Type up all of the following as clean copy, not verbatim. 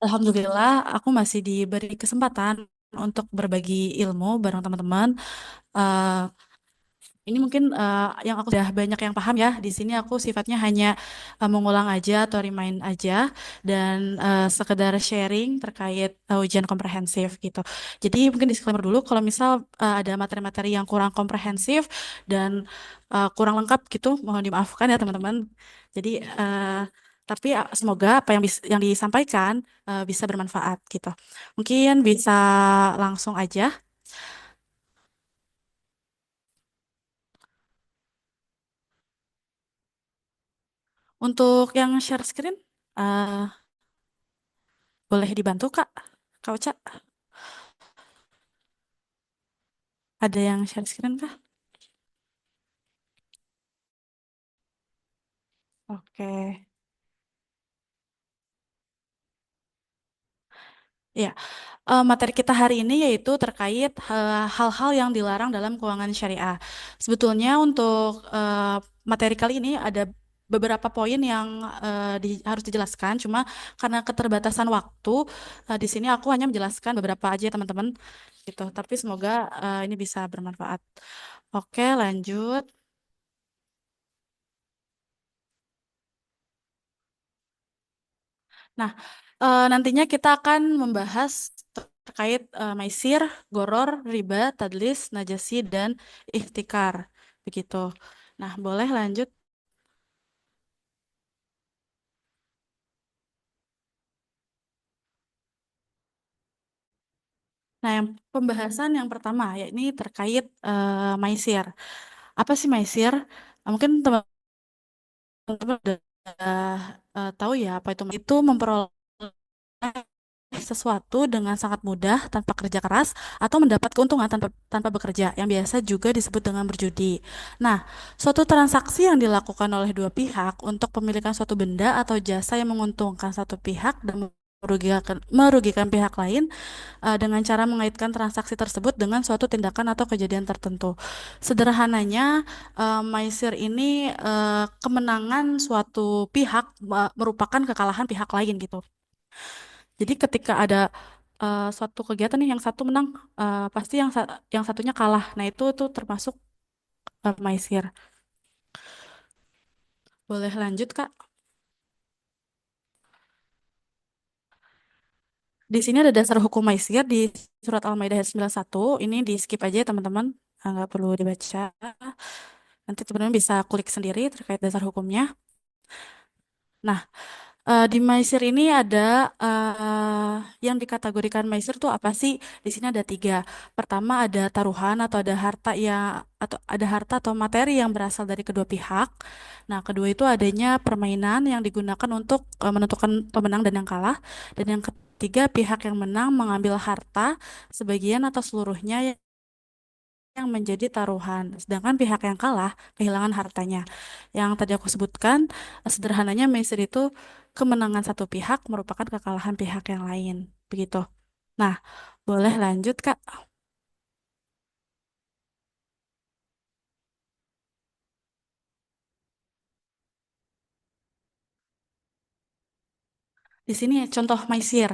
Alhamdulillah, aku masih diberi kesempatan untuk berbagi ilmu bareng teman-teman. Eh, ini mungkin yang aku sudah banyak yang paham ya. Di sini aku sifatnya hanya mengulang aja atau remind aja dan sekedar sharing terkait ujian komprehensif gitu. Jadi mungkin disclaimer dulu kalau misal ada materi-materi yang kurang komprehensif dan kurang lengkap gitu, mohon dimaafkan ya teman-teman. Jadi tapi semoga apa yang disampaikan bisa bermanfaat gitu. Mungkin bisa langsung aja untuk yang share screen. eh, Boleh dibantu, Kak? Kak Uca, ada yang share screen kah? Oke. Ya, materi kita hari ini yaitu terkait hal-hal yang dilarang dalam keuangan syariah. Sebetulnya untuk materi kali ini ada beberapa poin yang harus dijelaskan, cuma karena keterbatasan waktu, di sini aku hanya menjelaskan beberapa aja ya, teman-teman, gitu. Tapi semoga ini bisa bermanfaat. Oke, lanjut. Nah, nantinya kita akan membahas terkait maisir, goror, riba, tadlis, najasi, dan ihtikar. Begitu. Nah, boleh lanjut. Nah, yang pembahasan yang pertama, yakni terkait maisir. Apa sih maisir? Mungkin teman-teman udah tahu ya apa itu. Itu memperoleh sesuatu dengan sangat mudah tanpa kerja keras atau mendapat keuntungan tanpa bekerja yang biasa juga disebut dengan berjudi. Nah, suatu transaksi yang dilakukan oleh dua pihak untuk pemilikan suatu benda atau jasa yang menguntungkan satu pihak dan merugikan pihak lain dengan cara mengaitkan transaksi tersebut dengan suatu tindakan atau kejadian tertentu. Sederhananya, maisir ini kemenangan suatu pihak merupakan kekalahan pihak lain gitu. Jadi ketika ada suatu kegiatan nih yang satu menang, pasti yang satunya kalah. Nah, itu tuh termasuk maisir. Boleh lanjut, Kak? Di sini ada dasar hukum maisir di surat Al-Maidah ayat 91. Ini di skip aja ya, teman-teman. Nggak perlu dibaca. Nanti teman-teman bisa klik sendiri terkait dasar hukumnya. Nah, di Maisir ini ada yang dikategorikan Maisir tuh apa sih? Di sini ada tiga. Pertama ada taruhan atau ada harta ya atau ada harta atau materi yang berasal dari kedua pihak. Nah, kedua itu adanya permainan yang digunakan untuk menentukan pemenang dan yang kalah. Dan yang ketiga pihak yang menang mengambil harta sebagian atau seluruhnya yang menjadi taruhan, sedangkan pihak yang kalah kehilangan hartanya. Yang tadi aku sebutkan, sederhananya Maisir itu kemenangan satu pihak merupakan kekalahan pihak yang lain. Begitu. Nah, boleh lanjut, Kak. Di sini contoh Maisir.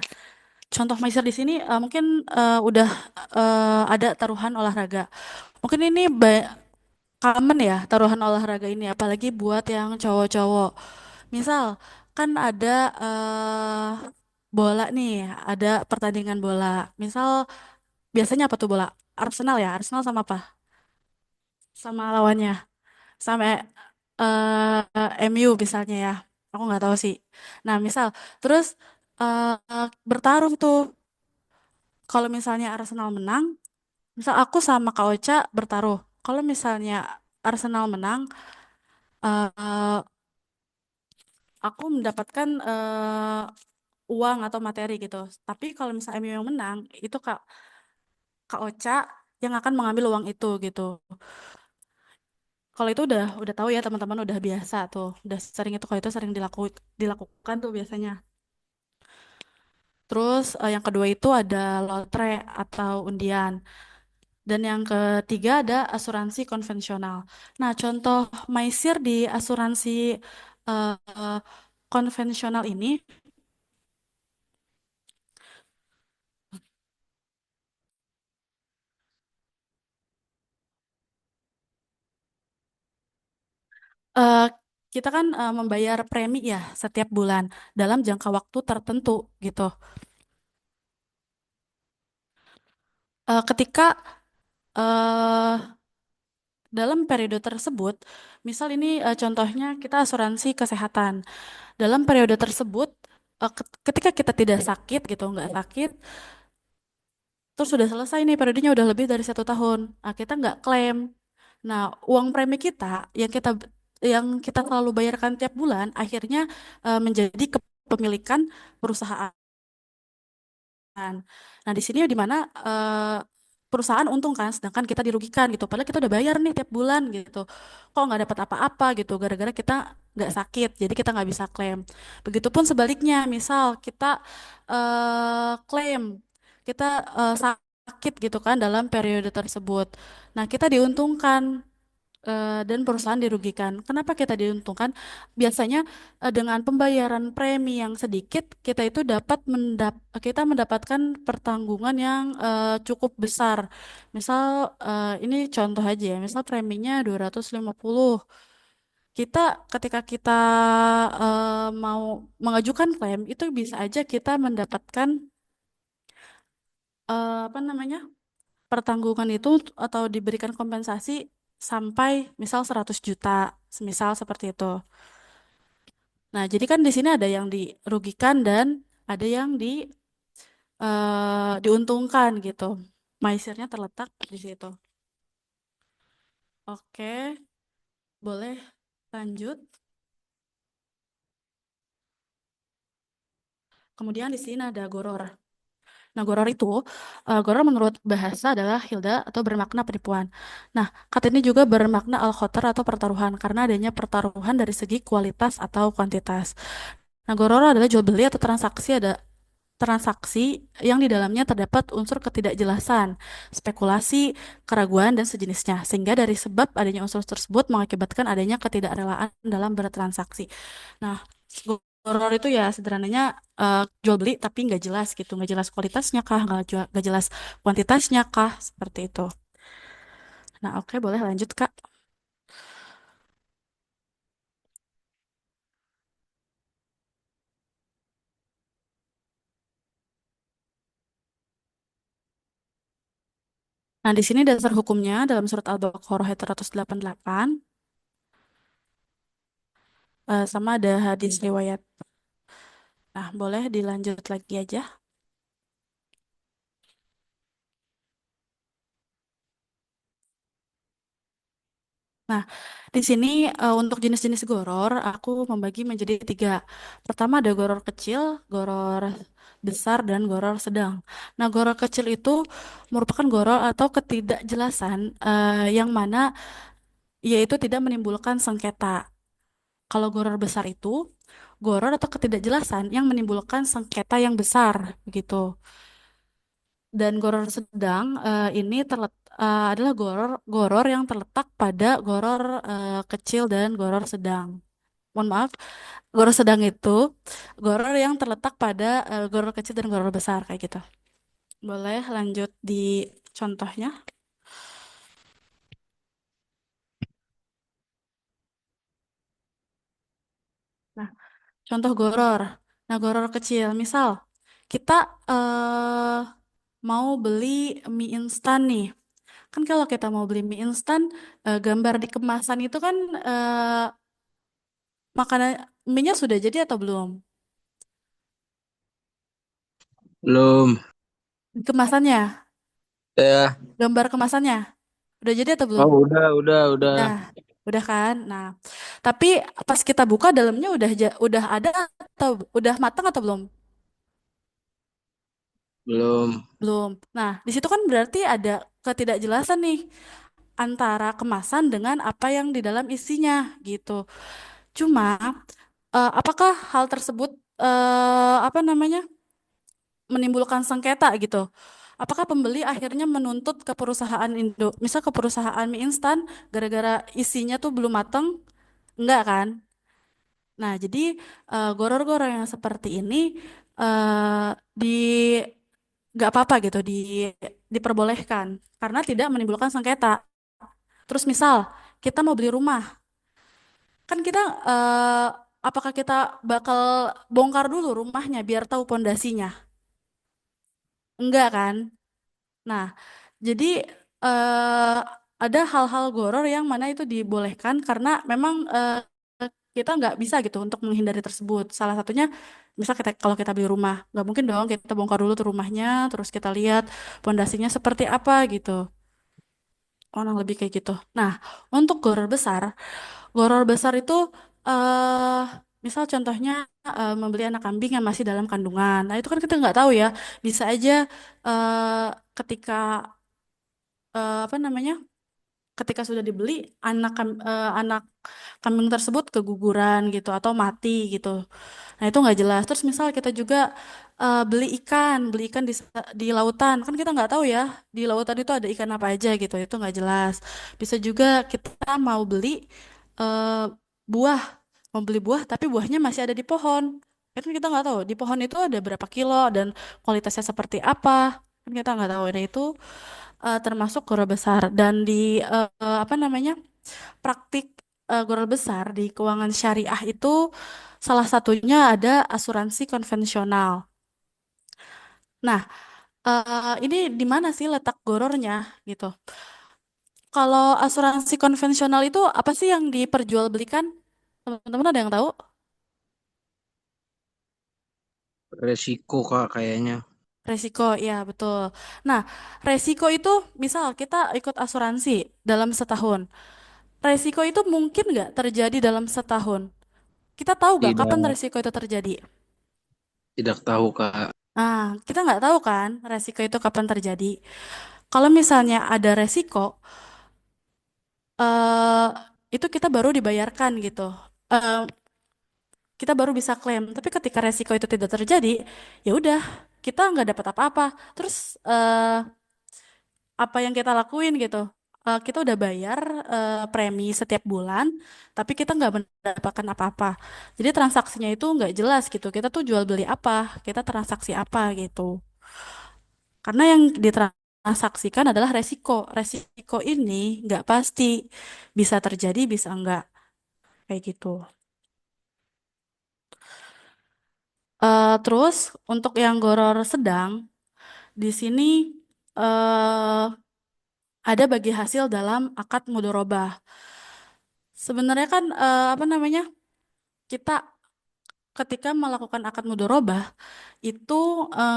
Contoh Maisir di sini mungkin udah ada taruhan olahraga. Mungkin ini common ya taruhan olahraga ini, apalagi buat yang cowok-cowok. Misal kan ada bola nih, ada pertandingan bola. Misal biasanya apa tuh bola? Arsenal ya, Arsenal sama apa? Sama lawannya, sama MU misalnya ya. Aku nggak tahu sih. Nah, misal terus bertaruh tuh. Kalau misalnya Arsenal menang, misal aku sama Kak Ocha bertaruh. Kalau misalnya Arsenal menang, eh, aku mendapatkan uang atau materi gitu. Tapi kalau misalnya MU yang menang, itu Kak Ocha yang akan mengambil uang itu gitu. Kalau itu udah tahu ya teman-teman udah biasa tuh, udah sering itu kalau itu sering dilakukan tuh biasanya. Terus yang kedua itu ada lotre atau undian. Dan yang ketiga ada asuransi konvensional. Nah, contoh MySir di asuransi konvensional ini eh, kita kan membayar premi ya setiap bulan dalam jangka waktu tertentu gitu. Ketika eh, dalam periode tersebut, misal ini contohnya kita asuransi kesehatan. Dalam periode tersebut, ketika kita tidak sakit gitu, nggak sakit, terus sudah selesai nih periodenya udah lebih dari 1 tahun, nah, kita nggak klaim. Nah, uang premi kita yang kita selalu bayarkan tiap bulan, akhirnya menjadi kepemilikan perusahaan. Nah, di sini di mana perusahaan untung kan, sedangkan kita dirugikan gitu. Padahal kita udah bayar nih tiap bulan gitu. Kok nggak dapat apa-apa gitu, gara-gara kita nggak sakit, jadi kita nggak bisa klaim. Begitupun sebaliknya, misal kita klaim, kita sakit gitu kan dalam periode tersebut. Nah, kita diuntungkan dan perusahaan dirugikan. Kenapa kita diuntungkan? Biasanya dengan pembayaran premi yang sedikit, kita itu kita mendapatkan pertanggungan yang cukup besar. Misal ini contoh aja ya, misal preminya 250. Kita ketika kita mau mengajukan klaim itu bisa aja kita mendapatkan apa namanya? Pertanggungan itu atau diberikan kompensasi sampai misal 100 juta, semisal seperti itu. Nah, jadi kan di sini ada yang dirugikan dan ada yang diuntungkan gitu. Maizernya terletak di situ. Oke, boleh lanjut. Kemudian di sini ada goror. Nah, goror menurut bahasa adalah hilda atau bermakna penipuan. Nah, kata ini juga bermakna al-khotar atau pertaruhan karena adanya pertaruhan dari segi kualitas atau kuantitas. Nah, goror adalah jual beli atau transaksi yang di dalamnya terdapat unsur ketidakjelasan, spekulasi, keraguan, dan sejenisnya. Sehingga dari sebab adanya unsur tersebut mengakibatkan adanya ketidakrelaan dalam bertransaksi. Nah, goror itu ya sederhananya jual beli tapi nggak jelas gitu, nggak jelas kualitasnya kah, nggak jelas kuantitasnya kah, seperti itu. Nah, oke, boleh lanjut Kak. Nah, di sini dasar hukumnya dalam surat Al-Baqarah ayat 188 sama ada hadis riwayat. Nah, boleh dilanjut lagi aja. Nah, di sini untuk jenis-jenis goror, aku membagi menjadi 3. Pertama ada goror kecil, goror besar, dan goror sedang. Nah, goror kecil itu merupakan goror atau ketidakjelasan yang mana yaitu tidak menimbulkan sengketa. Kalau goror besar itu goror atau ketidakjelasan yang menimbulkan sengketa yang besar, begitu. Dan goror sedang adalah goror yang terletak pada goror kecil dan goror sedang. Mohon maaf, goror sedang itu goror yang terletak pada goror kecil dan goror besar kayak gitu. Boleh lanjut di contohnya. Nah, contoh goror. Nah, goror kecil, misal kita eh, mau beli mie instan nih. Kan kalau kita mau beli mie instan, gambar di kemasan itu kan makanan mie-nya sudah jadi atau belum? Belum. Kemasannya, Ya. gambar kemasannya udah jadi atau belum? Oh, udah. Udah, udah kan? Nah, tapi pas kita buka dalamnya udah ada atau udah matang atau belum? Belum. Belum. Nah, di situ kan berarti ada ketidakjelasan nih antara kemasan dengan apa yang di dalam isinya gitu. Cuma apakah hal tersebut apa namanya menimbulkan sengketa gitu? Apakah pembeli akhirnya menuntut ke perusahaan misal ke perusahaan mie instan gara-gara isinya tuh belum mateng? Enggak kan? Nah, jadi goror-goror yang seperti ini eh di nggak apa-apa gitu diperbolehkan karena tidak menimbulkan sengketa. Terus misal kita mau beli rumah, Kan kita eh, apakah kita bakal bongkar dulu rumahnya biar tahu pondasinya? Enggak kan? Nah, jadi eh, ada hal-hal goror yang mana itu dibolehkan karena memang kita nggak bisa gitu untuk menghindari tersebut. Salah satunya, misal kita kalau kita beli rumah, nggak mungkin dong kita bongkar dulu tuh rumahnya, terus kita lihat pondasinya seperti apa gitu. Orang lebih kayak gitu. Nah, untuk goror besar itu eh misal contohnya membeli anak kambing yang masih dalam kandungan. Nah, itu kan kita nggak tahu ya. Bisa aja ketika apa namanya? Ketika sudah dibeli anak kambing tersebut keguguran gitu atau mati gitu. Nah, itu nggak jelas. Terus misal kita juga beli ikan di lautan, kan kita nggak tahu ya di lautan itu ada ikan apa aja gitu. Itu nggak jelas. Bisa juga kita mau beli eh, buah, mau beli buah tapi buahnya masih ada di pohon. Kan kita nggak tahu di pohon itu ada berapa kilo dan kualitasnya seperti apa. Kan kita nggak tahu. Nah, itu termasuk goro besar dan di apa namanya praktik goro besar di keuangan syariah itu salah satunya ada asuransi konvensional. Nah, ini di mana sih letak gorornya gitu? Kalau asuransi konvensional itu apa sih yang diperjualbelikan? Teman-teman ada yang tahu? Resiko kak kayaknya. Resiko, ya betul. Nah, resiko itu misal kita ikut asuransi dalam setahun. Resiko itu mungkin nggak terjadi dalam setahun? Kita tahu nggak kapan Tidak, resiko itu terjadi? tidak tahu kak. Nah, kita nggak tahu kan resiko itu kapan terjadi. Kalau misalnya ada resiko, eh itu kita baru dibayarkan gitu. Eh, kita baru bisa klaim. Tapi ketika resiko itu tidak terjadi, ya udah kita nggak dapat apa-apa. Terus apa yang kita lakuin gitu? Kita udah bayar premi setiap bulan, tapi kita nggak mendapatkan apa-apa. Jadi transaksinya itu nggak jelas gitu. Kita tuh jual beli apa, kita transaksi apa gitu. Karena yang ditransaksikan adalah resiko. Resiko ini nggak pasti, bisa terjadi, bisa enggak, kayak gitu. Terus untuk yang goror sedang, di sini eh, ada bagi hasil dalam akad mudorobah. Sebenarnya kan apa namanya? Kita ketika melakukan akad mudorobah itu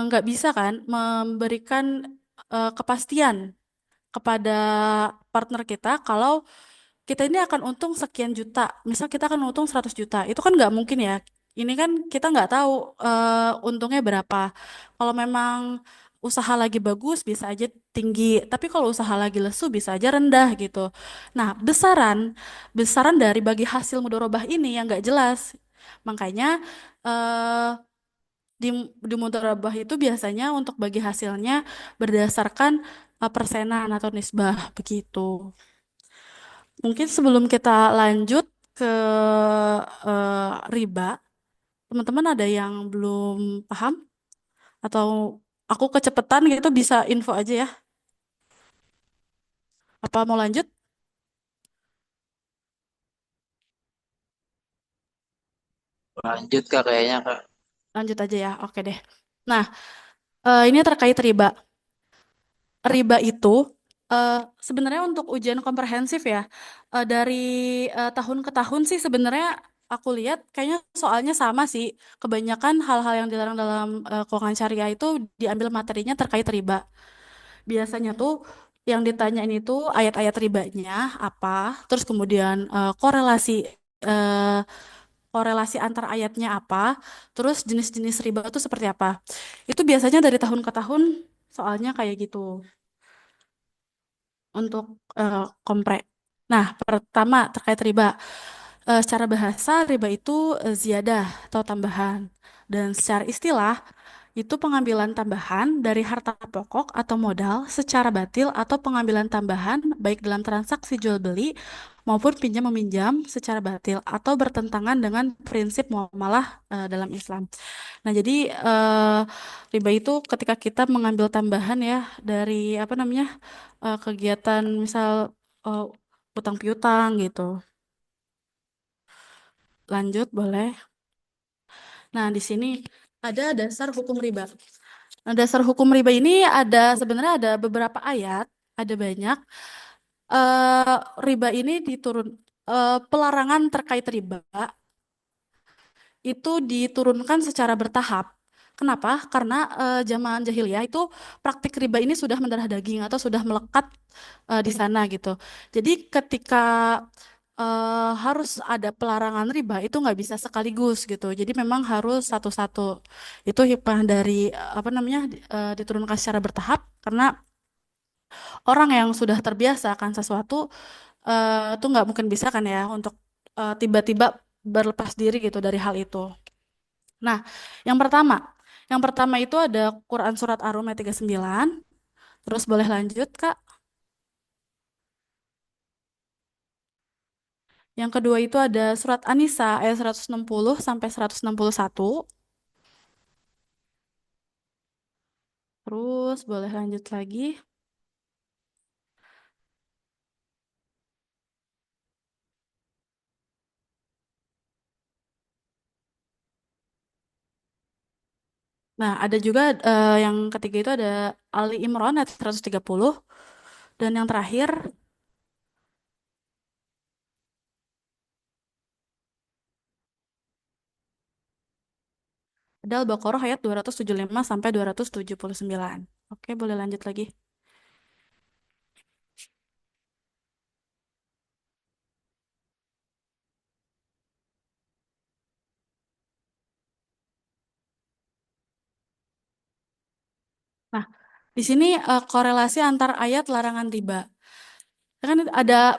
nggak bisa kan memberikan kepastian kepada partner kita kalau kita ini akan untung sekian juta. Misal kita akan untung 100 juta. Itu kan nggak mungkin ya. Ini kan kita nggak tahu untungnya berapa. Kalau memang usaha lagi bagus bisa aja tinggi. Tapi kalau usaha lagi lesu bisa aja rendah gitu. Nah, besaran dari bagi hasil mudorobah ini yang nggak jelas. Makanya eh, di, di mudorobah itu biasanya untuk bagi hasilnya berdasarkan persenan atau nisbah begitu. Mungkin sebelum kita lanjut ke riba, teman-teman ada yang belum paham atau aku kecepatan gitu bisa info aja ya. Apa mau lanjut? Lanjut kak kayaknya kak. Lanjut aja ya. Oke deh. Nah, ini terkait riba. Riba itu sebenarnya untuk ujian komprehensif ya. Dari tahun ke tahun sih sebenarnya aku lihat kayaknya soalnya sama sih. Kebanyakan hal-hal yang dilarang dalam keuangan syariah itu diambil materinya terkait riba. Biasanya tuh yang ditanyain itu ayat-ayat ribanya apa, terus kemudian eh, korelasi antar ayatnya apa, terus jenis-jenis riba itu seperti apa. Itu biasanya dari tahun ke tahun soalnya kayak gitu untuk kompre. Nah, pertama terkait riba. Secara bahasa riba itu ziyadah atau tambahan. Dan secara istilah itu pengambilan tambahan dari harta pokok atau modal secara batil atau pengambilan tambahan baik dalam transaksi jual beli maupun pinjam meminjam secara batil atau bertentangan dengan prinsip muamalah dalam Islam. Nah, jadi riba itu ketika kita mengambil tambahan ya dari apa namanya kegiatan misal utang piutang gitu. lanjut boleh. Nah, di sini ada dasar hukum riba. Nah, dasar hukum riba ini sebenarnya ada beberapa ayat, ada banyak. Eh Riba ini pelarangan terkait riba itu diturunkan secara bertahap. Kenapa? Karena zaman jahiliyah itu praktik riba ini sudah mendarah daging atau sudah melekat di sana gitu. Jadi ketika harus ada pelarangan riba itu nggak bisa sekaligus gitu. Jadi memang harus satu-satu. Itu hikmah dari apa namanya diturunkan secara bertahap karena orang yang sudah terbiasa akan sesuatu itu nggak mungkin bisa kan ya untuk tiba-tiba berlepas diri gitu dari hal itu. Nah, yang pertama, yang pertama itu ada Quran Surat Ar-Rum ayat 39. Terus boleh lanjut, Kak. Yang kedua itu ada Surat An-Nisa ayat 160 sampai 161. Terus boleh lanjut lagi. Nah, ada juga yang ketiga itu ada Ali Imran ayat 130. Dan yang terakhir ada Al-Baqarah ayat 275 sampai 279. Oke, boleh lanjut lagi. Nah, di sini korelasi antar ayat larangan riba. Kan ada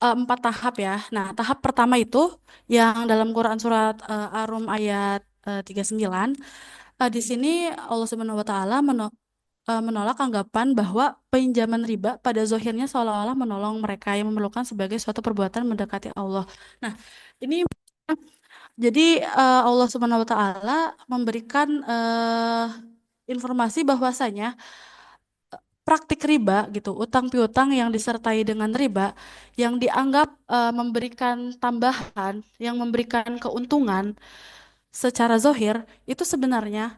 4 tahap ya. Nah, tahap pertama itu yang dalam Quran surat Ar-Rum ayat 39. Di sini Allah Subhanahu wa taala menolak anggapan bahwa pinjaman riba pada zohirnya seolah-olah menolong mereka yang memerlukan sebagai suatu perbuatan mendekati Allah. Nah, ini jadi Allah Subhanahu wa taala memberikan informasi bahwasanya praktik riba gitu, utang piutang yang disertai dengan riba yang dianggap memberikan tambahan, yang memberikan keuntungan secara zohir itu sebenarnya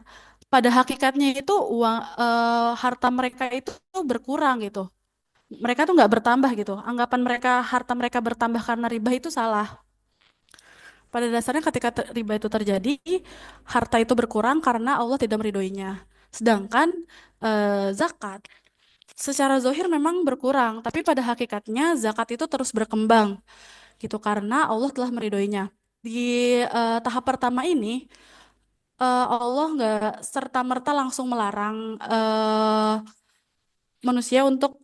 pada hakikatnya itu harta mereka itu berkurang gitu. Mereka tuh nggak bertambah gitu. Anggapan mereka harta mereka bertambah karena riba itu salah. Pada dasarnya ketika riba itu terjadi, harta itu berkurang karena Allah tidak meridhoinya. Sedangkan zakat secara zohir memang berkurang, tapi pada hakikatnya zakat itu terus berkembang gitu karena Allah telah meridhoinya. Di tahap pertama ini Allah nggak serta-merta langsung melarang manusia untuk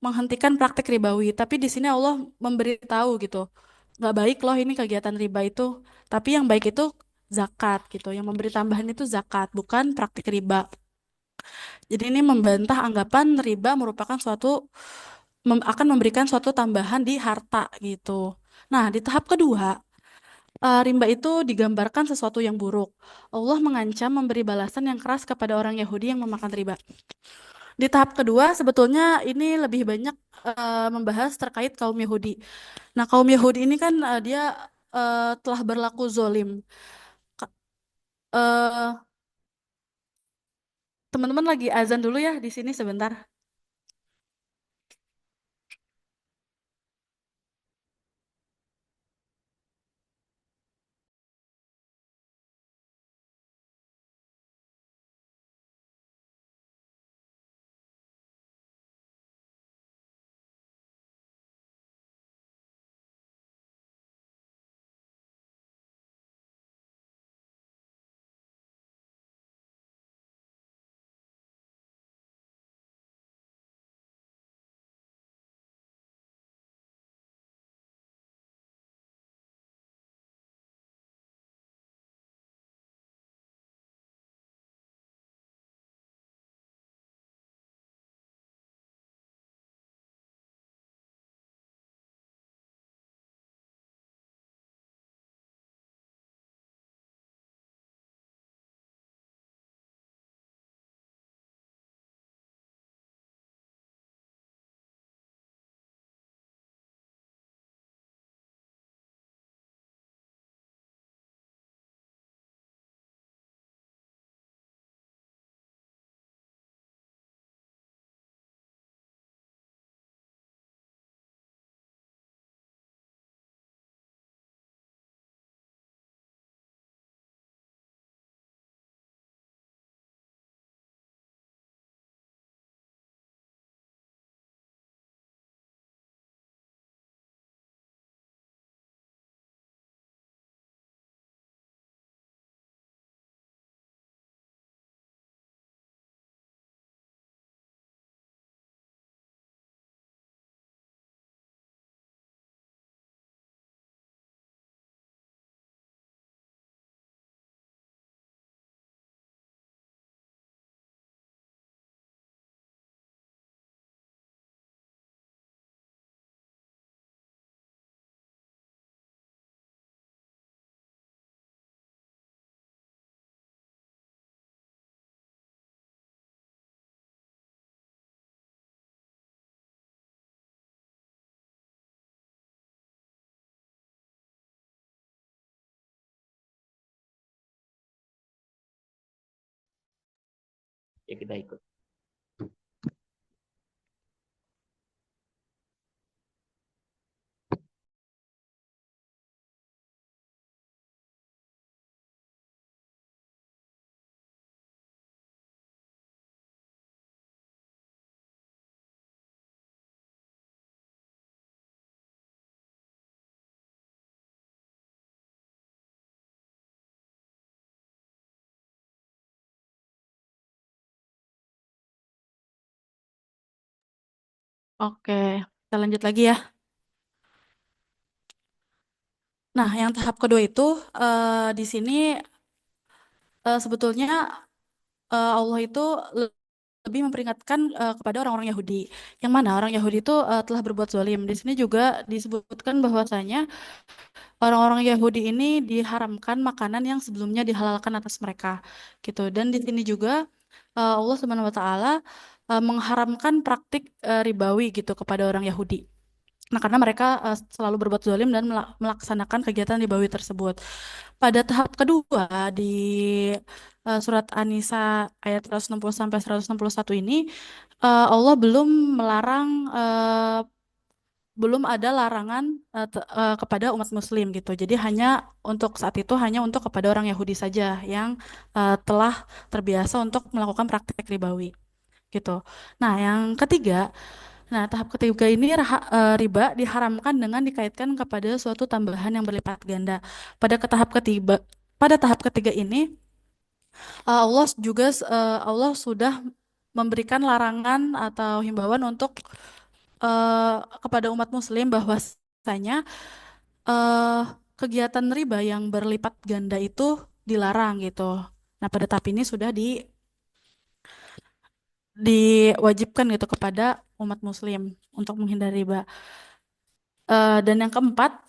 menghentikan praktik ribawi, tapi di sini Allah memberitahu gitu, nggak baik loh ini kegiatan riba itu, tapi yang baik itu zakat gitu, yang memberi tambahan itu zakat, bukan praktik riba. Jadi ini membantah anggapan riba merupakan akan memberikan suatu tambahan di harta gitu. Nah, di tahap kedua, rimba itu digambarkan sesuatu yang buruk. Allah mengancam memberi balasan yang keras kepada orang Yahudi yang memakan riba. Di tahap kedua, sebetulnya ini lebih banyak membahas terkait kaum Yahudi. Nah, kaum Yahudi ini kan dia telah berlaku zolim. Ka- eh, Teman-teman lagi azan dulu ya di sini sebentar. ya kita ikut. Oke, kita lanjut lagi ya. Nah, yang tahap kedua itu di sini sebetulnya Allah itu lebih memperingatkan kepada orang-orang Yahudi. Yang mana orang Yahudi itu telah berbuat zalim. Di sini juga disebutkan bahwasanya orang-orang Yahudi ini diharamkan makanan yang sebelumnya dihalalkan atas mereka, gitu. Dan di sini juga Allah Subhanahu wa taala mengharamkan praktik ribawi gitu kepada orang Yahudi. Nah, karena mereka selalu berbuat zalim dan melaksanakan kegiatan ribawi tersebut. Pada tahap kedua di surat An-Nisa ayat 160 sampai 161 ini Allah belum melarang belum ada larangan kepada umat muslim gitu. Jadi hanya untuk saat itu hanya untuk kepada orang Yahudi saja yang telah terbiasa untuk melakukan praktik ribawi gitu. Nah, yang ketiga, nah tahap ketiga ini riba diharamkan dengan dikaitkan kepada suatu tambahan yang berlipat ganda. Pada tahap ketiga ini Allah sudah memberikan larangan atau himbauan untuk kepada umat muslim bahwasanya eh, kegiatan riba yang berlipat ganda itu dilarang gitu. Nah, pada tahap ini sudah diwajibkan gitu kepada umat muslim untuk menghindari riba. Dan yang keempat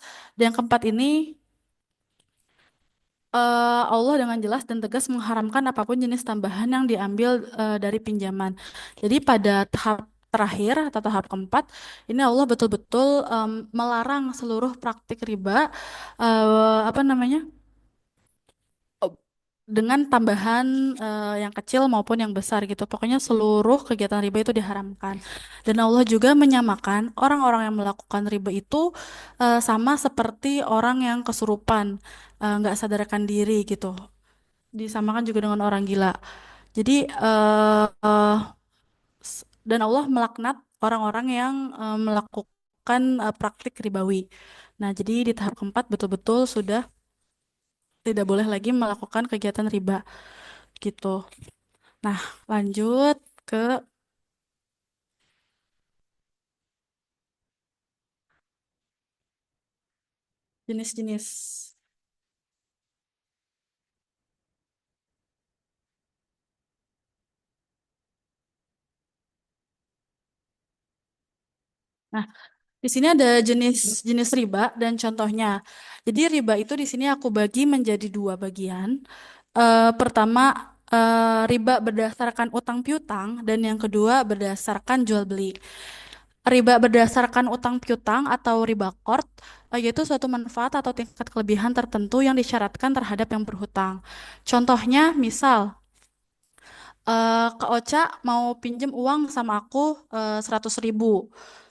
ini Allah dengan jelas dan tegas mengharamkan apapun jenis tambahan yang diambil dari pinjaman. Jadi pada tahap terakhir atau tahap keempat, ini Allah betul-betul melarang seluruh praktik riba, apa namanya, oh, dengan tambahan yang kecil maupun yang besar gitu. Pokoknya seluruh kegiatan riba itu diharamkan. Dan Allah juga menyamakan orang-orang yang melakukan riba itu sama seperti orang yang kesurupan, nggak sadarkan diri gitu, disamakan juga dengan orang gila. Jadi dan Allah melaknat orang-orang yang melakukan praktik ribawi. Nah, jadi di tahap keempat betul-betul sudah tidak boleh lagi melakukan kegiatan riba gitu. Nah, lanjut ke jenis-jenis. Nah, di sini ada jenis-jenis riba dan contohnya. Jadi riba itu di sini aku bagi menjadi dua bagian. Pertama, riba berdasarkan utang piutang dan yang kedua berdasarkan jual beli. Riba berdasarkan utang piutang atau riba qard yaitu suatu manfaat atau tingkat kelebihan tertentu yang disyaratkan terhadap yang berhutang. Contohnya, misal Kak Ocha mau pinjem uang sama aku 100.000.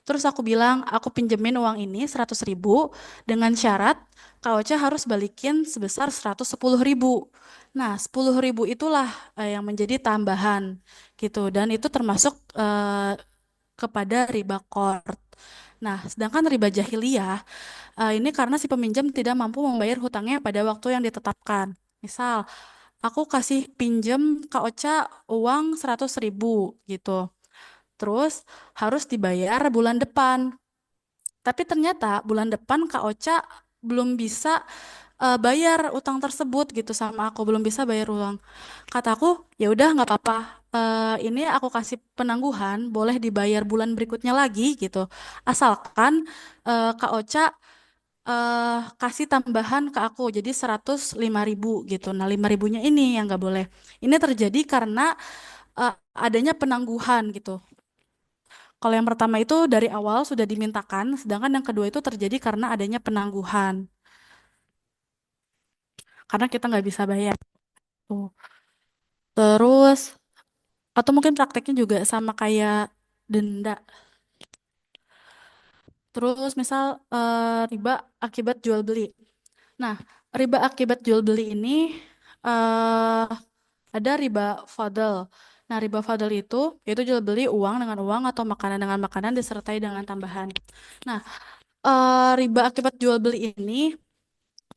Terus aku bilang, aku pinjemin uang ini 100.000 dengan syarat Kak Ocha harus balikin sebesar 110.000. Nah, 10.000 itulah yang menjadi tambahan gitu. Dan itu termasuk kepada riba qard. Nah, sedangkan riba jahiliyah ini karena si peminjam tidak mampu membayar hutangnya pada waktu yang ditetapkan. Misal, aku kasih pinjem Kak Ocha uang 100.000 gitu. Terus harus dibayar bulan depan. Tapi ternyata bulan depan Kak Ocha belum bisa bayar utang tersebut gitu sama aku, belum bisa bayar uang. Kataku, ya udah nggak apa-apa. Ini aku kasih penangguhan, boleh dibayar bulan berikutnya lagi gitu. Asalkan Kak Ocha kasih tambahan ke aku jadi 105.000 gitu. Nah, 5.000-nya ini yang nggak boleh. Ini terjadi karena adanya penangguhan gitu. Kalau yang pertama itu dari awal sudah dimintakan, sedangkan yang kedua itu terjadi karena adanya penangguhan. Karena kita nggak bisa bayar tuh. Terus Atau mungkin prakteknya juga sama kayak denda. Terus misal riba akibat jual beli. Nah, riba akibat jual beli ini eh ada riba fadl. Nah, riba fadl itu yaitu jual beli uang dengan uang atau makanan dengan makanan disertai dengan tambahan. Nah, riba akibat jual beli ini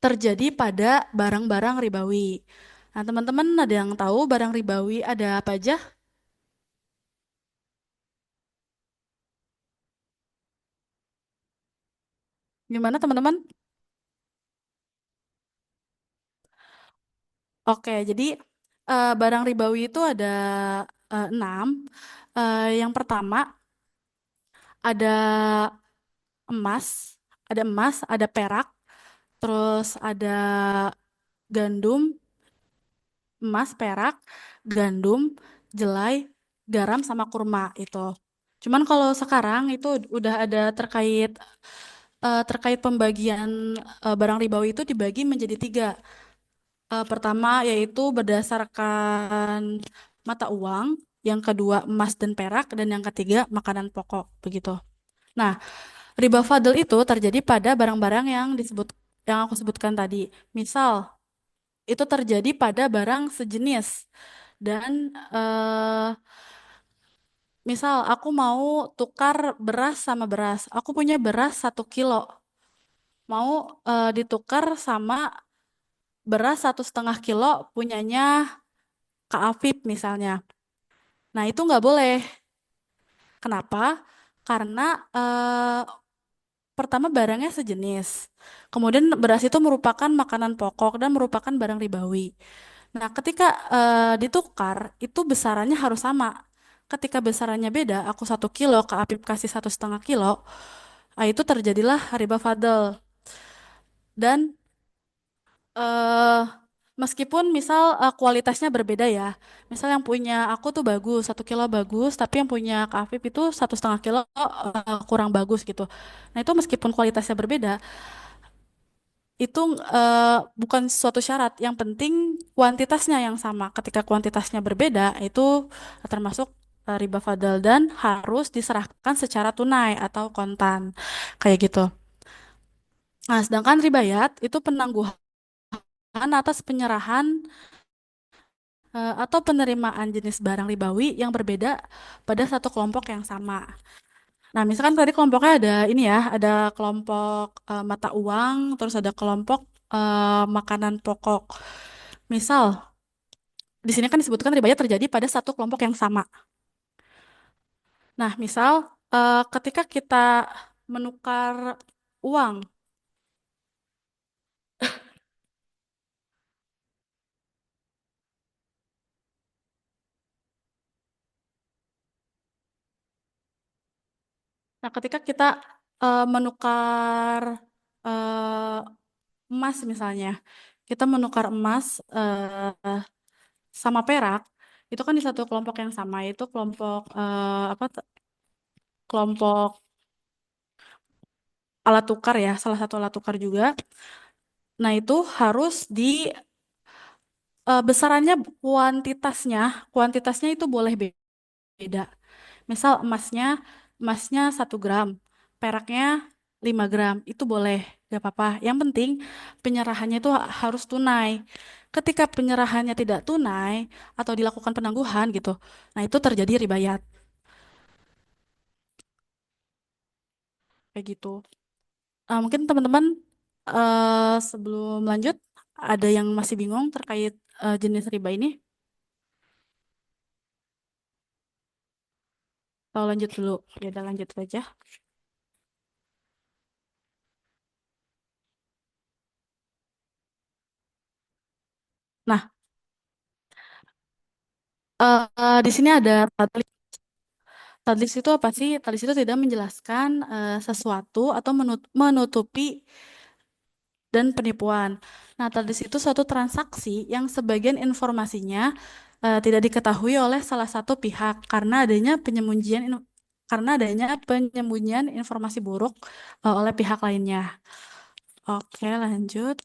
terjadi pada barang-barang ribawi. Nah, teman-teman ada yang tahu barang ribawi ada apa aja? Gimana teman-teman? Oke, jadi barang ribawi itu ada enam. Yang pertama ada emas, ada perak, terus ada gandum, emas, perak, gandum, jelai, garam sama kurma itu. Cuman kalau sekarang itu udah ada terkait pembagian barang ribawi itu dibagi menjadi tiga. Pertama yaitu berdasarkan mata uang, yang kedua emas dan perak, dan yang ketiga makanan pokok begitu. Nah, riba fadl itu terjadi pada barang-barang yang aku sebutkan tadi. Misal, itu terjadi pada barang sejenis dan misal aku mau tukar beras sama beras. Aku punya beras 1 kilo, mau ditukar sama beras 1,5 kilo punyanya Kak Afif misalnya. Nah, itu nggak boleh. Kenapa? Karena pertama barangnya sejenis. Kemudian beras itu merupakan makanan pokok dan merupakan barang ribawi. Nah, ketika ditukar, itu besarannya harus sama. Ketika besarannya beda, aku 1 kilo, Kak Apip kasih 1,5 kilo, itu terjadilah riba fadl. Dan eh meskipun misal kualitasnya berbeda ya, misal yang punya aku tuh bagus, 1 kilo bagus, tapi yang punya Kak Afif itu 1,5 kilo kurang bagus gitu. Nah itu meskipun kualitasnya berbeda, itu bukan suatu syarat. Yang penting kuantitasnya yang sama. Ketika kuantitasnya berbeda, itu termasuk riba fadl dan harus diserahkan secara tunai atau kontan, kayak gitu. Nah, sedangkan ribayat itu penangguhan atas penyerahan atau penerimaan jenis barang ribawi yang berbeda pada satu kelompok yang sama. Nah, misalkan tadi kelompoknya ada ini ya, ada kelompok mata uang, terus ada kelompok makanan pokok. Misal, di sini kan disebutkan riba terjadi pada satu kelompok yang sama. Nah, misal ketika kita menukar uang, nah ketika kita menukar eh, emas misalnya, kita menukar emas sama perak, itu kan di satu kelompok yang sama, itu kelompok kelompok alat tukar ya, salah satu alat tukar juga. Nah, itu harus di besarannya, kuantitasnya itu boleh beda. Misal emasnya 1 gram, peraknya 5 gram, itu boleh, gak apa-apa. Yang penting penyerahannya itu harus tunai. Ketika penyerahannya tidak tunai atau dilakukan penangguhan gitu, nah itu terjadi ribayat, kayak gitu. Mungkin teman-teman sebelum lanjut ada yang masih bingung terkait jenis riba ini? Kalau lanjut dulu, ya udah lanjut aja. Nah, di sini ada tadlis. Tadlis itu apa sih? Tadlis itu tidak menjelaskan sesuatu atau menutupi dan penipuan. Nah, tadlis itu suatu transaksi yang sebagian informasinya tidak diketahui oleh salah satu pihak karena adanya penyembunyian informasi buruk oleh pihak lainnya. Oke, lanjut.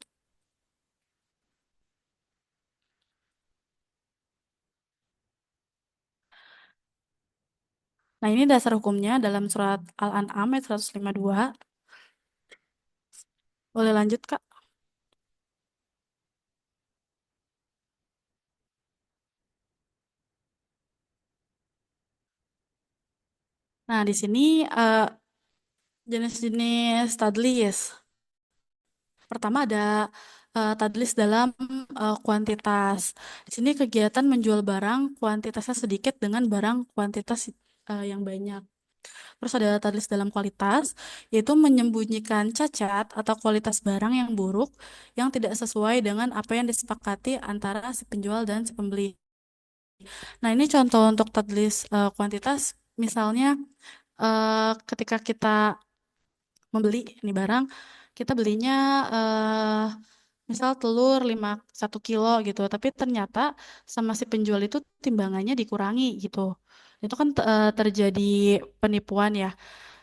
Nah, ini dasar hukumnya dalam surat Al-An'am ayat 152. Boleh lanjut, Kak? Nah, di sini eh, jenis-jenis tadlis. Pertama ada tadlis dalam kuantitas. Di sini kegiatan menjual barang kuantitasnya sedikit dengan barang kuantitas yang banyak. Terus ada tadlis dalam kualitas, yaitu menyembunyikan cacat atau kualitas barang yang buruk yang tidak sesuai dengan apa yang disepakati antara si penjual dan si pembeli. Nah, ini contoh untuk tadlis kuantitas. Misalnya, ketika kita membeli ini barang, kita belinya eh, misal telur 1 kilo gitu, tapi ternyata sama si penjual itu timbangannya dikurangi gitu. Itu kan terjadi penipuan ya,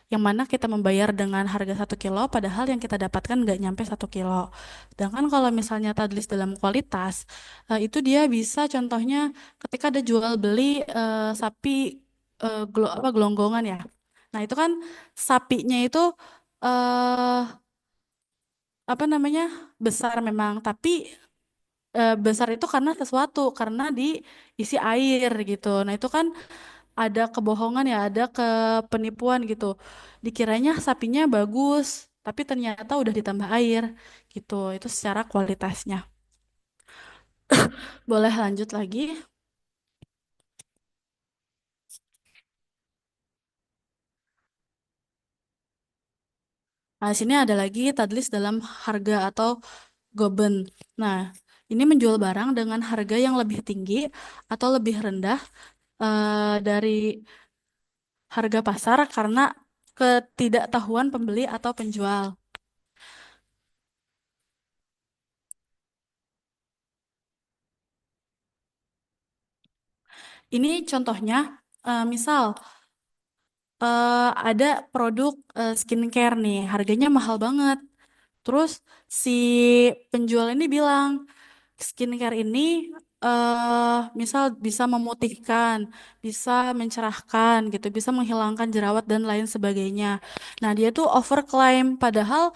yang mana kita membayar dengan harga 1 kilo, padahal yang kita dapatkan nggak nyampe 1 kilo. Sedangkan kalau misalnya tadlis dalam kualitas, itu dia bisa contohnya ketika ada jual beli sapi gelonggongan ya. Nah itu kan sapinya itu eh apa namanya besar memang, tapi besar itu karena sesuatu, karena diisi air gitu. Nah itu kan ada kebohongan ya, ada penipuan gitu. Dikiranya sapinya bagus, tapi ternyata udah ditambah air gitu. Itu secara kualitasnya. Boleh lanjut lagi. Nah, sini ada lagi tadlis dalam harga atau goben. Nah, ini menjual barang dengan harga yang lebih tinggi atau lebih rendah dari harga pasar karena ketidaktahuan pembeli atau penjual. Ini contohnya, misal ada produk skincare nih, harganya mahal banget. Terus si penjual ini bilang, skincare ini misal bisa memutihkan, bisa mencerahkan gitu, bisa menghilangkan jerawat dan lain sebagainya. Nah, dia tuh overclaim, padahal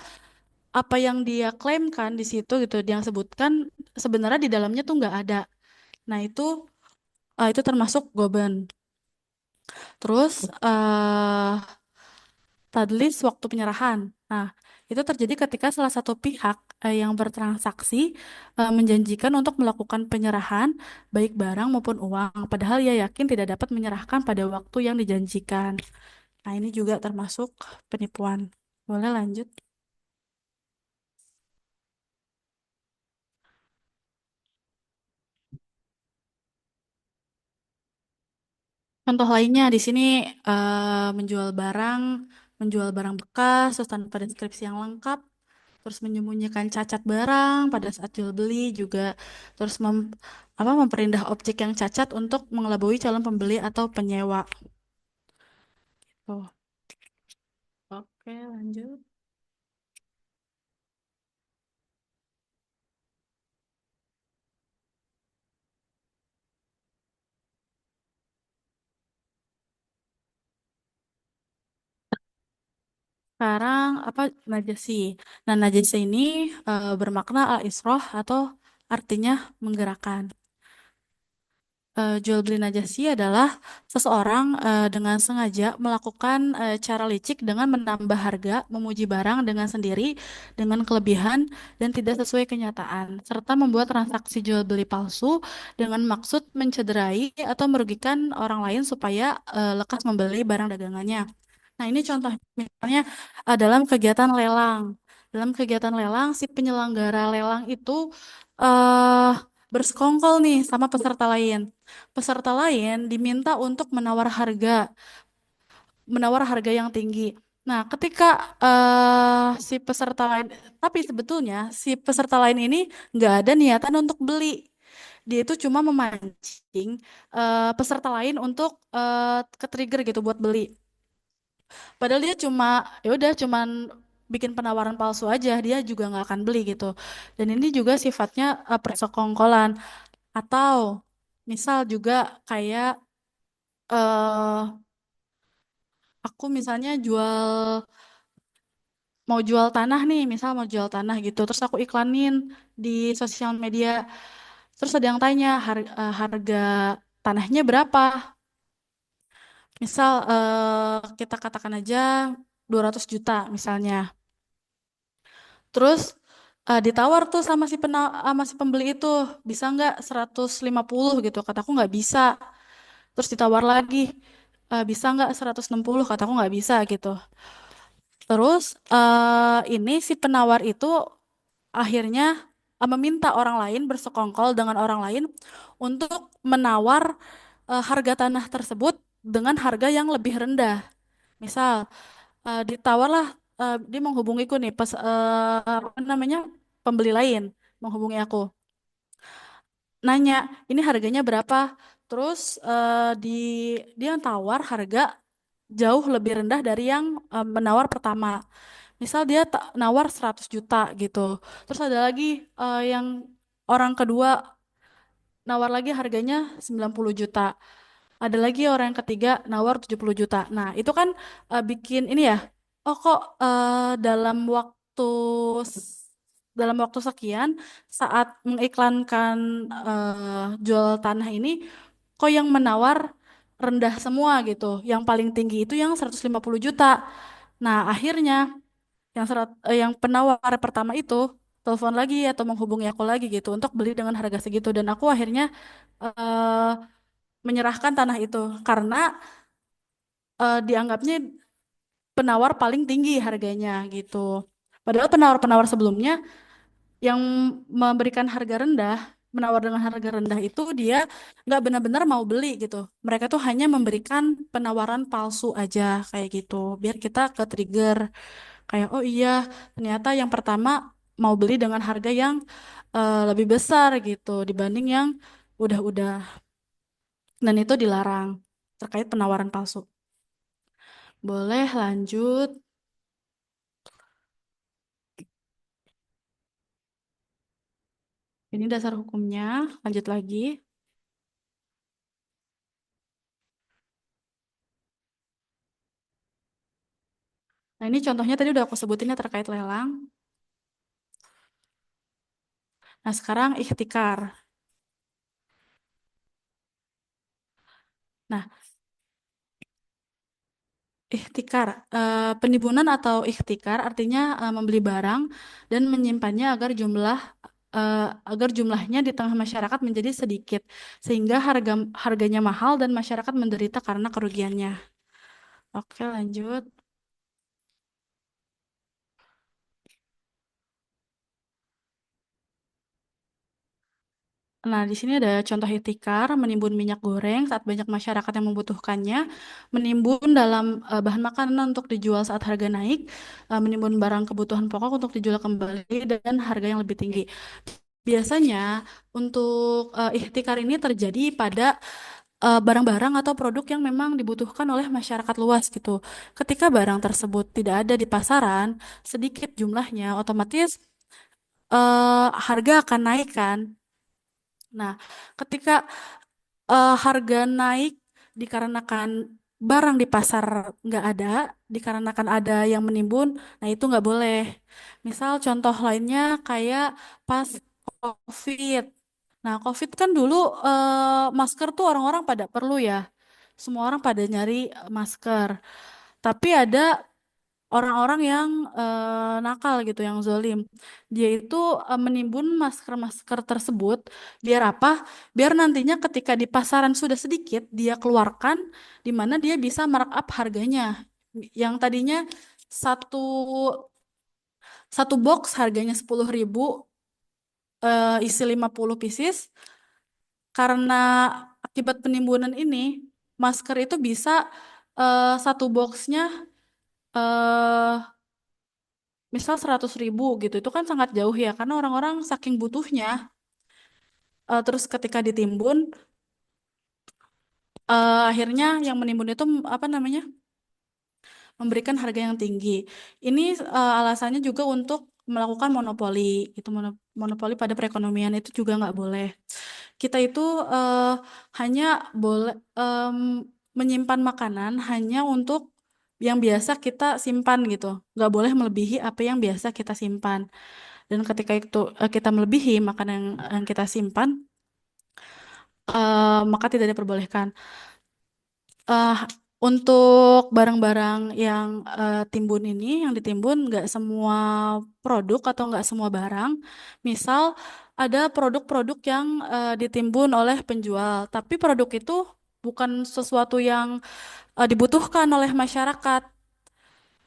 apa yang dia klaimkan di situ gitu, yang sebutkan sebenarnya di dalamnya tuh nggak ada. Nah, itu termasuk goben. Terus tadlis waktu penyerahan. Nah, itu terjadi ketika salah satu pihak yang bertransaksi menjanjikan untuk melakukan penyerahan baik barang maupun uang, padahal ia yakin tidak dapat menyerahkan pada waktu yang dijanjikan. Nah, ini juga termasuk penipuan. Boleh lanjut. Contoh lainnya di sini menjual barang bekas, terus tanpa deskripsi yang lengkap, terus menyembunyikan cacat barang pada saat jual beli juga, terus memperindah objek yang cacat untuk mengelabui calon pembeli atau penyewa. Tuh. Oke, lanjut. Sekarang apa najasi? Nah, najasi ini bermakna al-isroh atau artinya menggerakkan. Jual beli najasi adalah seseorang dengan sengaja melakukan cara licik dengan menambah harga, memuji barang dengan sendiri, dengan kelebihan dan tidak sesuai kenyataan, serta membuat transaksi jual beli palsu dengan maksud mencederai atau merugikan orang lain supaya lekas membeli barang dagangannya. Nah, ini contoh misalnya dalam kegiatan lelang. Dalam kegiatan lelang, si penyelenggara lelang itu eh bersekongkol nih sama peserta lain. Peserta lain diminta untuk menawar harga yang tinggi. Nah, ketika si peserta lain, tapi sebetulnya si peserta lain ini nggak ada niatan untuk beli. Dia itu cuma memancing peserta lain untuk ke-trigger gitu buat beli. Padahal dia cuma ya udah cuman bikin penawaran palsu aja, dia juga nggak akan beli gitu. Dan ini juga sifatnya persekongkolan atau misal juga kayak eh aku misalnya mau jual tanah nih, misal mau jual tanah gitu, terus aku iklanin di sosial media, terus ada yang tanya harga tanahnya berapa? Misal kita katakan aja 200 juta misalnya. Terus ditawar tuh sama si pembeli itu, bisa nggak 150 gitu? Kataku nggak bisa. Terus ditawar lagi, bisa nggak 160? Kataku nggak bisa gitu. Terus ini si penawar itu akhirnya meminta orang lain bersekongkol dengan orang lain untuk menawar harga tanah tersebut dengan harga yang lebih rendah. Misal ditawarlah dia menghubungiku nih apa namanya pembeli lain menghubungi aku nanya ini harganya berapa terus dia tawar harga jauh lebih rendah dari yang menawar pertama misal dia nawar 100 juta gitu terus ada lagi yang orang kedua nawar lagi harganya 90 juta. Ada lagi orang yang ketiga nawar 70 juta. Nah, itu kan bikin ini ya. Oh kok waktu s- dalam waktu sekian saat mengiklankan jual tanah ini kok yang menawar rendah semua gitu. Yang paling tinggi itu yang 150 juta. Nah, akhirnya yang penawar pertama itu telepon lagi atau menghubungi aku lagi gitu untuk beli dengan harga segitu dan aku akhirnya eh, menyerahkan tanah itu karena dianggapnya penawar paling tinggi harganya gitu. Padahal penawar-penawar sebelumnya yang memberikan harga rendah, menawar dengan harga rendah itu dia nggak benar-benar mau beli gitu. Mereka tuh hanya memberikan penawaran palsu aja kayak gitu, biar kita ke trigger kayak oh iya ternyata yang pertama mau beli dengan harga yang lebih besar gitu dibanding yang udah-udah dan itu dilarang terkait penawaran palsu. Boleh lanjut. Ini dasar hukumnya. Lanjut lagi. Nah, ini contohnya tadi udah aku sebutin ya terkait lelang. Nah, sekarang ikhtikar. Nah, ikhtikar, penimbunan atau ikhtikar artinya membeli barang dan menyimpannya agar jumlahnya di tengah masyarakat menjadi sedikit sehingga harganya mahal dan masyarakat menderita karena kerugiannya. Oke, lanjut. Nah, di sini ada contoh ikhtikar, menimbun minyak goreng saat banyak masyarakat yang membutuhkannya, menimbun dalam bahan makanan untuk dijual saat harga naik, menimbun barang kebutuhan pokok untuk dijual kembali dan harga yang lebih tinggi. Biasanya untuk ikhtikar ini terjadi pada barang-barang atau produk yang memang dibutuhkan oleh masyarakat luas gitu. Ketika barang tersebut tidak ada di pasaran, sedikit jumlahnya, otomatis harga akan naik kan. Nah, ketika harga naik dikarenakan barang di pasar nggak ada, dikarenakan ada yang menimbun, nah itu nggak boleh. Misal contoh lainnya kayak pas COVID. Nah, COVID kan dulu masker tuh orang-orang pada perlu ya. Semua orang pada nyari masker. Tapi ada orang-orang yang nakal gitu, yang zolim. Dia itu menimbun masker-masker tersebut. Biar apa? Biar nantinya ketika di pasaran sudah sedikit, dia keluarkan di mana dia bisa markup harganya. Yang tadinya satu satu box harganya 10.000 isi 50 pieces. Karena akibat penimbunan ini, masker itu bisa satu boxnya eh misal 100.000 gitu, itu kan sangat jauh ya, karena orang-orang saking butuhnya, terus ketika ditimbun, akhirnya yang menimbun itu apa namanya, memberikan harga yang tinggi. Ini alasannya juga untuk melakukan monopoli, itu monopoli pada perekonomian itu juga nggak boleh. Kita itu hanya boleh menyimpan makanan hanya untuk yang biasa kita simpan gitu. Nggak boleh melebihi apa yang biasa kita simpan. Dan ketika itu kita melebihi makanan yang kita simpan, maka tidak diperbolehkan. eh untuk barang-barang yang timbun ini, yang ditimbun nggak semua produk atau nggak semua barang. Misal ada produk-produk yang ditimbun oleh penjual, tapi produk itu bukan sesuatu yang dibutuhkan oleh masyarakat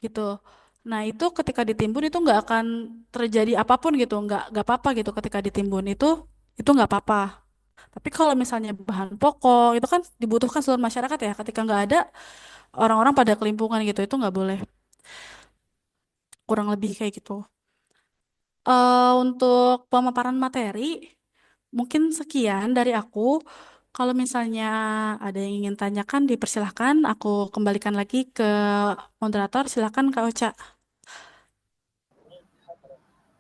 gitu. Nah itu ketika ditimbun itu nggak akan terjadi apapun gitu, nggak apa-apa gitu ketika ditimbun itu nggak apa-apa. Tapi kalau misalnya bahan pokok itu kan dibutuhkan seluruh masyarakat ya. Ketika nggak ada, orang-orang pada kelimpungan gitu itu nggak boleh. Kurang lebih kayak gitu. Untuk pemaparan materi mungkin sekian dari aku. Kalau misalnya ada yang ingin tanyakan dipersilahkan. Aku kembalikan lagi ke moderator. Silakan Kak Ocha.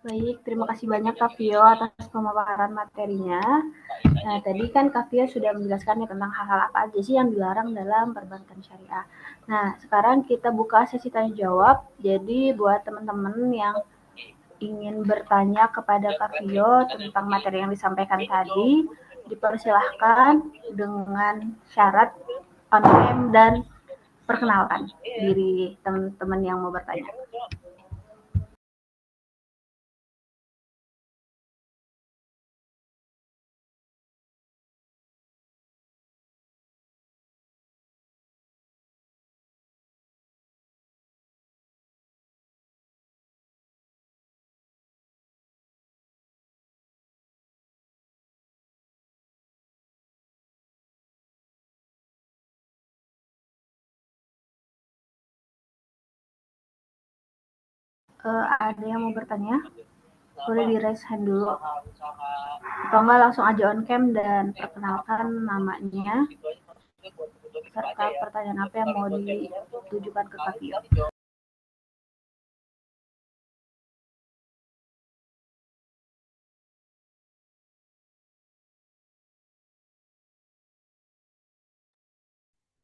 Baik, terima kasih banyak Kak Vio atas pemaparan materinya. Nah, tadi kan Kak Vio sudah menjelaskan ya tentang hal-hal apa aja sih yang dilarang dalam perbankan syariah. Nah, sekarang kita buka sesi tanya jawab. Jadi buat teman-teman yang ingin bertanya kepada Kak Vio tentang materi yang disampaikan tadi, dipersilahkan dengan syarat on cam dan perkenalkan diri teman-teman yang mau bertanya. Ada yang mau bertanya? Boleh di raise hand dulu. Atau enggak langsung aja on cam dan perkenalkan namanya serta pertanyaan apa yang mau ditujukan ke Kak Vio.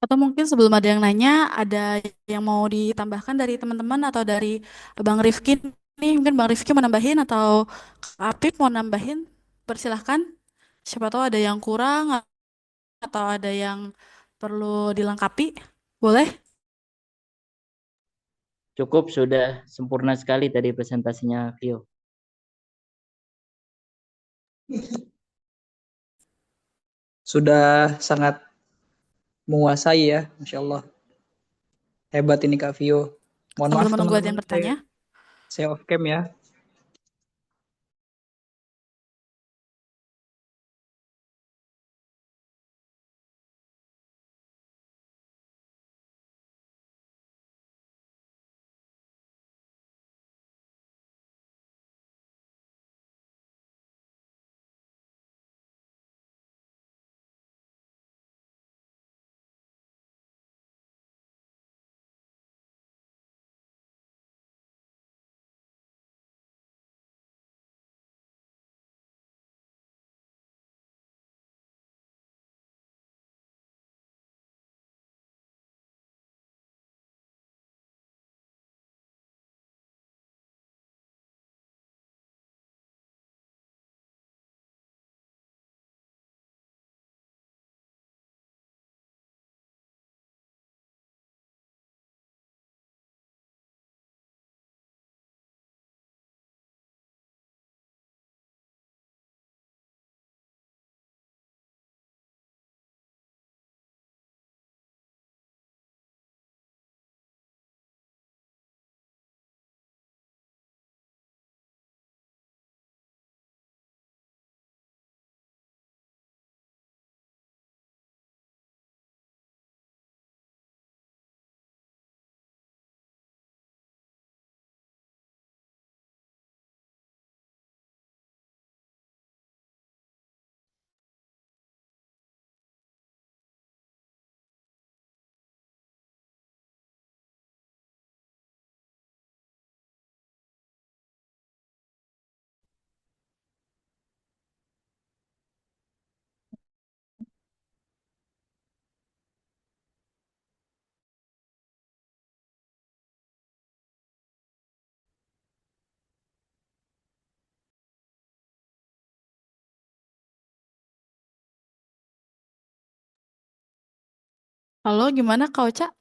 Atau mungkin sebelum ada yang nanya, ada yang mau ditambahkan dari teman-teman atau dari Bang Rifki nih, mungkin Bang Rifki mau nambahin atau Kak Apip mau nambahin, persilahkan. Siapa tahu ada yang kurang atau ada yang perlu dilengkapi, boleh? Cukup, sudah sempurna sekali tadi presentasinya Vio. Sudah sangat menguasai ya, Masya Allah. Hebat ini Kak Vio. Mohon Sambil maaf menunggu ada teman-teman, yang bertanya. saya off cam ya. Halo, gimana Kak Ocha?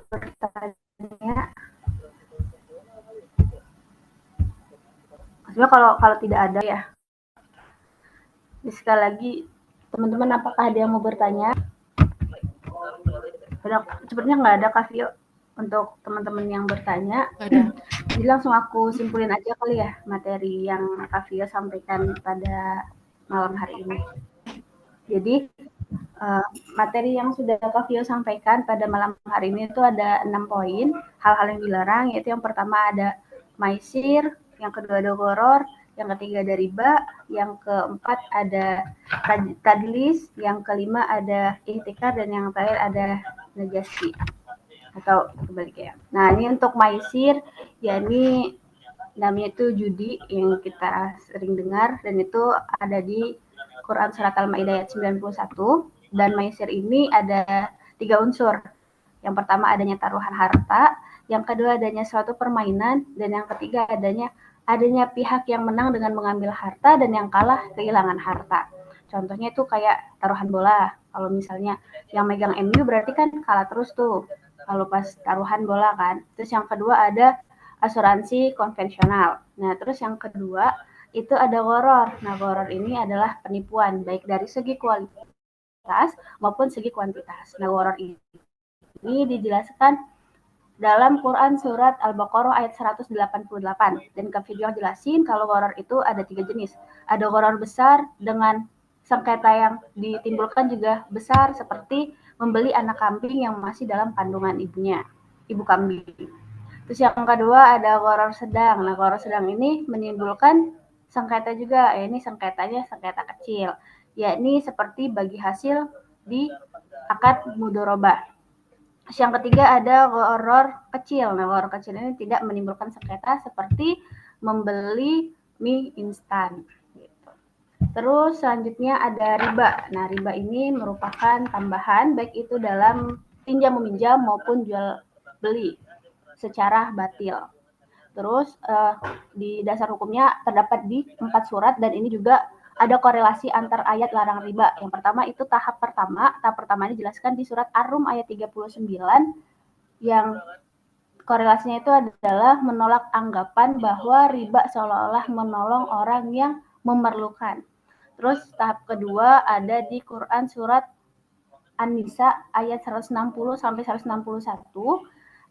Bertanya, maksudnya kalau tidak ada ya. Sekali lagi, teman-teman apakah ada yang mau bertanya? Sepertinya nggak ada Kak Vio untuk teman-teman yang bertanya. Nggak ada. Jadi langsung aku simpulin aja kali ya materi yang Kak Vio sampaikan pada malam hari ini. Jadi materi yang sudah Kak Vio sampaikan pada malam hari ini itu ada 6 poin hal-hal yang dilarang, yaitu yang pertama ada maisir, yang kedua ada goror, yang ketiga ada riba, yang keempat ada tadlis, yang kelima ada ihtikar, dan yang terakhir ada najasi atau kebaliknya. Nah, ini untuk maisir, ya ini namanya itu judi yang kita sering dengar, dan itu ada di Quran Surat Al-Ma'idah ayat 91. Dan maisir ini ada 3 unsur. Yang pertama adanya taruhan harta, yang kedua adanya suatu permainan, dan yang ketiga adanya pihak yang menang dengan mengambil harta dan yang kalah kehilangan harta. Contohnya itu kayak taruhan bola. Kalau misalnya yang megang MU berarti kan kalah terus tuh. Kalau pas taruhan bola kan. Terus yang kedua ada asuransi konvensional. Nah, terus yang kedua itu ada goror. Nah, goror ini adalah penipuan baik dari segi kualitas maupun segi kuantitas. Nah, goror ini dijelaskan dalam Quran Surat Al-Baqarah ayat 188. Dan Kak Video jelasin kalau goror itu ada 3 jenis. Ada goror besar dengan sengketa yang ditimbulkan juga besar, seperti membeli anak kambing yang masih dalam kandungan ibunya, ibu kambing. Terus yang kedua ada goror sedang. Nah, goror sedang ini menimbulkan sengketa juga. Ini sengketanya sengketa kecil, yakni seperti bagi hasil di akad mudorobah. Terus yang ketiga ada goror kecil. Nah, goror kecil ini tidak menimbulkan sengketa seperti membeli mie instan. Terus selanjutnya ada riba. Nah, riba ini merupakan tambahan baik itu dalam pinjam meminjam maupun jual beli secara batil. Terus di dasar hukumnya terdapat di 4 surat, dan ini juga ada korelasi antar ayat larang riba. Yang pertama itu tahap pertama ini dijelaskan di surat Ar-Rum ayat 39, yang korelasinya itu adalah menolak anggapan bahwa riba seolah-olah menolong orang yang memerlukan. Terus tahap kedua ada di Quran surat An-Nisa ayat 160 sampai 161.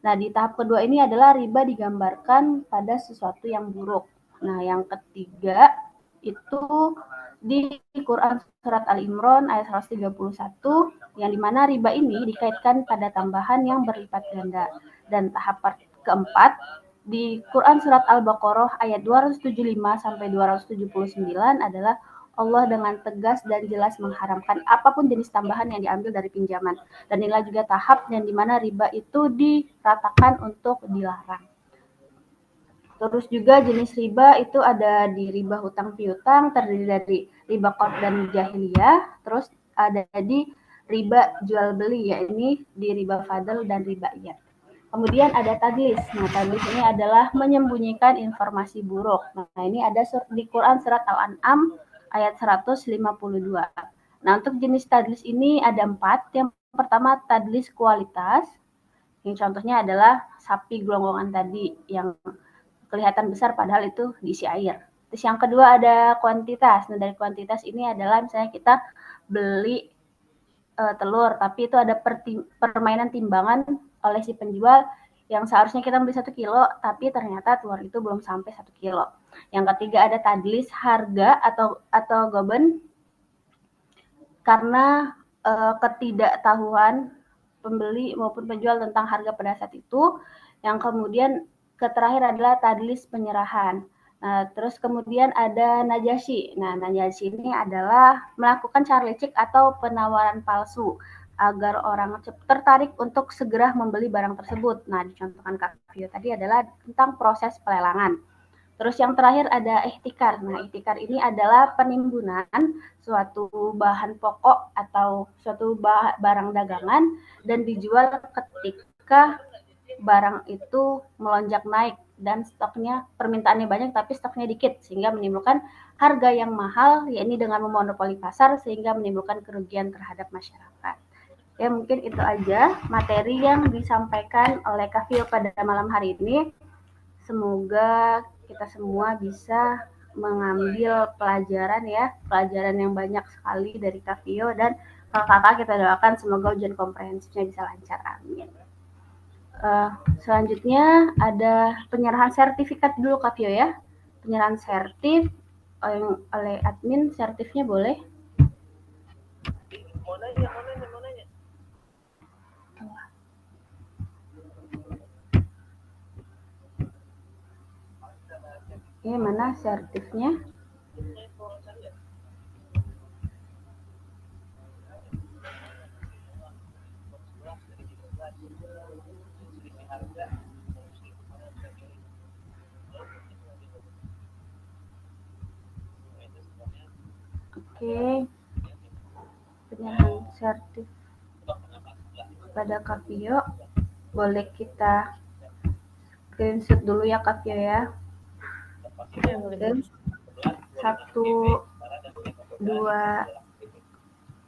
Nah, di tahap kedua ini adalah riba digambarkan pada sesuatu yang buruk. Nah, yang ketiga itu di Quran Surat Al-Imran ayat 131, yang dimana riba ini dikaitkan pada tambahan yang berlipat ganda. Dan tahap keempat di Quran Surat Al-Baqarah ayat 275 sampai 279 adalah Allah dengan tegas dan jelas mengharamkan apapun jenis tambahan yang diambil dari pinjaman. Dan inilah juga tahap yang dimana riba itu diratakan untuk dilarang. Terus juga jenis riba itu ada di riba hutang piutang, terdiri dari riba qard dan jahiliyah. Terus ada di riba jual beli, yakni di riba fadl dan riba iyad. Kemudian ada tadlis. Nah, tadlis ini adalah menyembunyikan informasi buruk. Nah, ini ada di Quran surat Al-An'am ayat 152. Nah, untuk jenis tadlis ini ada 4. Yang pertama tadlis kualitas, yang contohnya adalah sapi gelonggongan tadi yang kelihatan besar padahal itu diisi air. Terus yang kedua ada kuantitas. Nah, dari kuantitas ini adalah misalnya kita beli telur, tapi itu ada permainan timbangan oleh si penjual yang seharusnya kita beli 1 kilo, tapi ternyata telur itu belum sampai 1 kilo. Yang ketiga ada tadlis harga atau goben, karena ketidaktahuan pembeli maupun penjual tentang harga pada saat itu. Yang kemudian terakhir adalah tadlis penyerahan. Nah, terus kemudian ada najasi. Nah, najasi ini adalah melakukan cara licik atau penawaran palsu agar orang tertarik untuk segera membeli barang tersebut. Nah, dicontohkan Kak Vio tadi adalah tentang proses pelelangan. Terus yang terakhir ada ihtikar. Nah, ihtikar ini adalah penimbunan suatu bahan pokok atau suatu barang dagangan dan dijual ketika barang itu melonjak naik dan stoknya permintaannya banyak tapi stoknya dikit sehingga menimbulkan harga yang mahal, yakni dengan memonopoli pasar sehingga menimbulkan kerugian terhadap masyarakat. Ya mungkin itu aja materi yang disampaikan oleh Kak Fio pada malam hari ini. Semoga kita semua bisa mengambil pelajaran yang banyak sekali dari Kak Fio, dan kakak-kakak kita doakan semoga ujian komprehensifnya bisa lancar, amin. Selanjutnya ada penyerahan sertifikat dulu Kak Fio ya. Penyerahan sertif oleh admin, sertifnya boleh. Mau nanya. Mana sertifnya? Oke. Penyerahan sertif pada Kak Fio. Boleh kita screenshot dulu ya Kak Fio ya. 1, 2,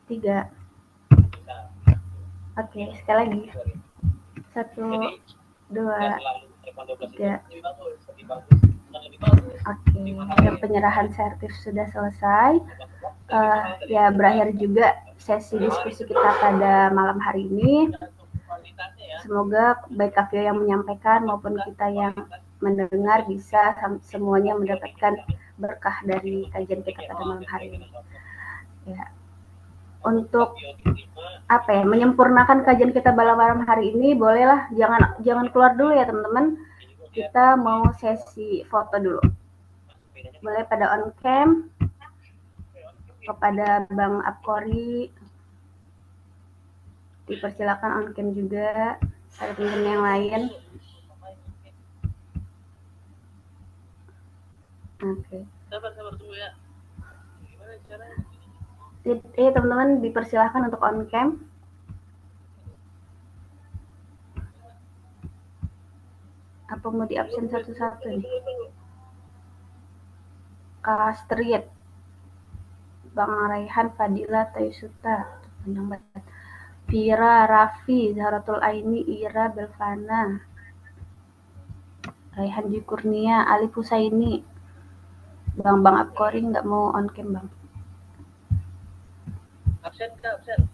3. Oke, sekali lagi. 1, 2, 3. Oke, penyerahan sertif sudah selesai. Ya berakhir juga sesi diskusi kita pada malam hari ini. Semoga baik Kak Fio yang menyampaikan maupun kita yang mendengar bisa semuanya mendapatkan berkah dari kajian kita pada malam hari ini. Ya. Untuk menyempurnakan kajian kita pada malam hari ini, bolehlah jangan keluar dulu ya teman-teman. Kita mau sesi foto dulu. Boleh pada on cam. Kepada Bang Apkori dipersilakan on cam juga. Ada teman-teman yang lain. Oke. Sabar tunggu ya. Gimana caranya? Teman-teman dipersilakan untuk on cam. Apa mau di absen satu-satu nih? Kak Astrid, Bang Raihan, Fadila, Tayusuta, Vira, Raffi, Zahratul Aini, Ira, Belvana, Raihan Jukurnia, Alif Husaini. Bang Apkori nggak mau on cam Bang. Absen Kak, absen.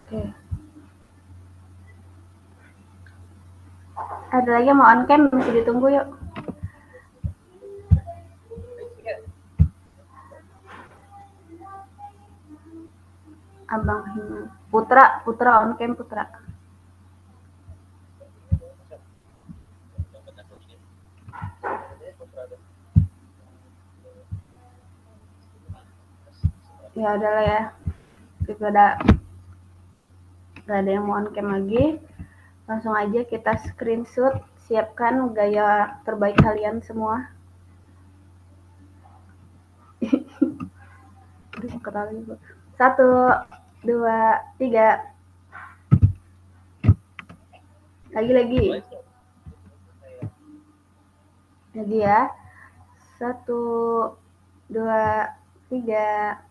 Oke. Ada lagi yang mau on cam, masih ditunggu yuk. Abang Putra on cam Putra. Ya udahlah ya. Daripada nggak ada yang mau on cam lagi, langsung aja kita screenshot, siapkan gaya terbaik kalian semua. Aduh, 1, 2, 3. Lagi ya. 1, 2, 3.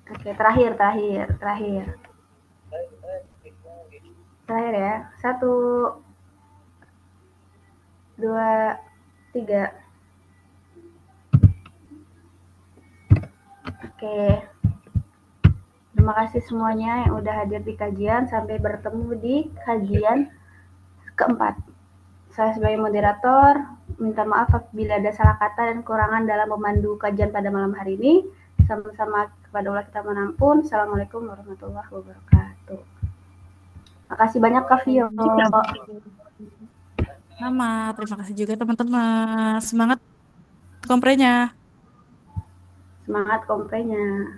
Oke, terakhir ya. 1, 2, 3. Oke. Terima kasih semuanya yang udah hadir di kajian. Sampai bertemu di kajian keempat. Saya sebagai moderator minta maaf apabila ada salah kata dan kekurangan dalam memandu kajian pada malam hari ini. Sama-sama kepada Allah kita menampun. Assalamualaikum warahmatullahi wabarakatuh. Makasih banyak Kak Fio. Sama, terima kasih juga teman-teman. Semangat komprenya. Semangat komprenya.